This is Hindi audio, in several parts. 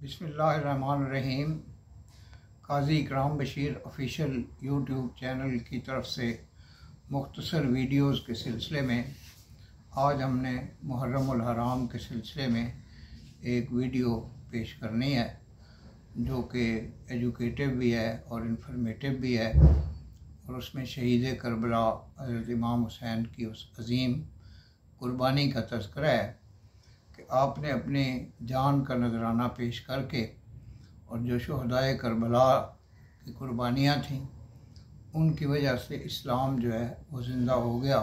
बिस्मिल्लाहिर्रहमानिर्रहीम। काज़ी इकराम बशीर ऑफिशियल यूट्यूब चैनल की तरफ से मुख्तसर वीडियोज़ के सिलसिले में आज हमने मुहर्रमुल हराम के सिलसिले में एक वीडियो पेश करनी है जो कि एजुकेटिव भी है और इंफॉर्मेटिव भी है, और उसमें शहीद करबला हज़रत इमाम हुसैन की उस अज़ीम कुर्बानी का तज़किरा है कि आपने अपनी जान का नजराना पेश करके और जो शुहदाए करबला की कुर्बानियाँ थीं उनकी वजह से इस्लाम जो है वो ज़िंदा हो गया।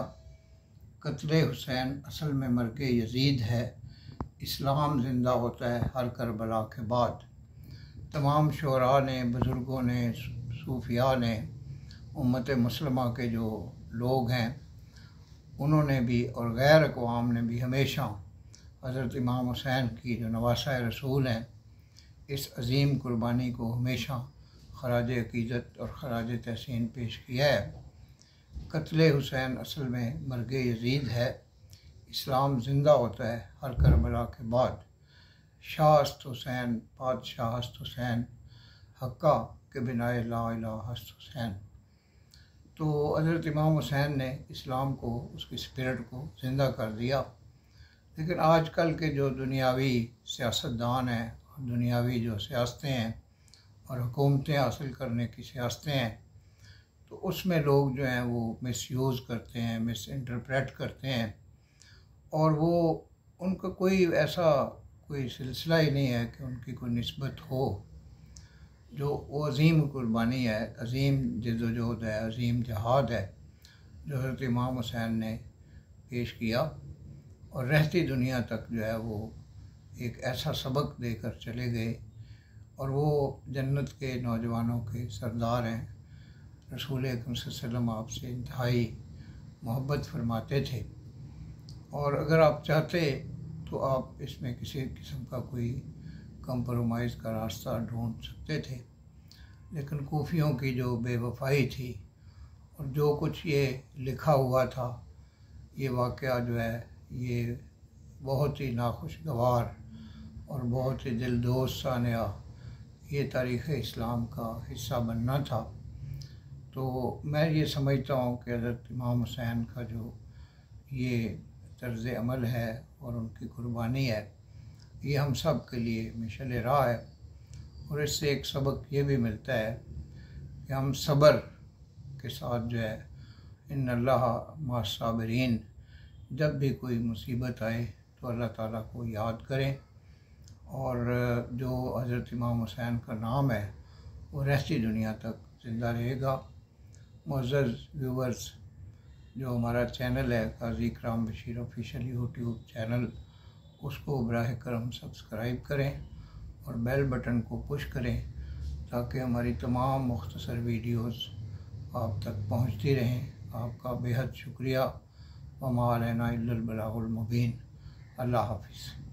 कत्ले हुसैन असल में मर्गे यजीद है। इस्लाम ज़िंदा होता है हर करबला के बाद। तमाम शुअरा ने, बुज़ुर्गों ने, सूफिया ने, उम्मत मुस्लिमा के जो लोग हैं उन्होंने भी और गैर अक़वाम ने भी हमेशा हज़रत इमाम हुसैन की जो नवासा रसूल हैं इस अज़ीम कुर्बानी को हमेशा खराज अक़ीदत और खराज तहसीन पेश किया है। कत्ले हुसैन असल में मर्गे यजीद है। इस्लाम ज़िंदा होता है हर करबला के बाद। शाहस्त हुसैन, पादशाह हस्त हुसैन, हक्का के बिनाए ला इलाहा हस्त हुसैन। तो हज़रत इमाम हुसैन ने इस्लाम को, उसकी स्पिरिट को ज़िंदा कर दिया। लेकिन आजकल के जो दुनियावी सियासतदान हैं और दुनियावी जो सियासतें हैं और हुकूमतें हासिल करने की सियासतें हैं, तो उसमें लोग जो हैं वो मिसयूज़ करते हैं, मिस इंटरप्रेट करते हैं, और वो उनका कोई ऐसा कोई सिलसिला ही नहीं है कि उनकी कोई निस्बत हो। जो वो अज़ीम कुर्बानी है, अज़ीम जद्दोजहद है, अज़ीम जहाद है जो हज़रत इमाम हुसैन ने पेश किया और रहती दुनिया तक जो है वो एक ऐसा सबक देकर चले गए, और वो जन्नत के नौजवानों के सरदार हैं। रसूल अकरम सल्लल्लाहु अलैहि वसल्लम आपसे इंतहाई मोहब्बत फरमाते थे, और अगर आप चाहते तो आप इसमें किसी किस्म का कोई कंप्रोमाइज़ का रास्ता ढूंढ सकते थे। लेकिन कूफियों की जो बेवफाई थी और जो कुछ ये लिखा हुआ था, ये वाक़या जो है ये बहुत ही नाखुशगवार और बहुत ही दिलदोज़ सानिया ये तारीख़ इस्लाम का हिस्सा बनना था। तो मैं ये समझता हूँ कि हज़रत इमाम हुसैन का जो ये तर्ज़ अमल है और उनकी कुर्बानी है, ये हम सब के लिए मिशल राह है। और इससे एक सबक ये भी मिलता है कि हम सब्र के साथ जो है इन्नल्लाह मअस साबिरीन, जब भी कोई मुसीबत आए तो अल्लाह ताला को याद करें। और जो हज़रत इमाम हुसैन का नाम है वो रहती दुनिया तक ज़िंदा रहेगा। मुअज़्ज़ज़ व्यूवर्स, जो हमारा चैनल है काज़ी इकराम बशीर ऑफिशियल यूट्यूब चैनल, उसको बराह करम सब्सक्राइब करें और बेल बटन को पुश करें ताकि हमारी तमाम मुख्तसर वीडियोज़ आप तक पहुँचती रहें। आपका बेहद शुक्रिया। वमा अलैना इल्लल बलागुल मुबीन। अल्लाह हाफ़िज़।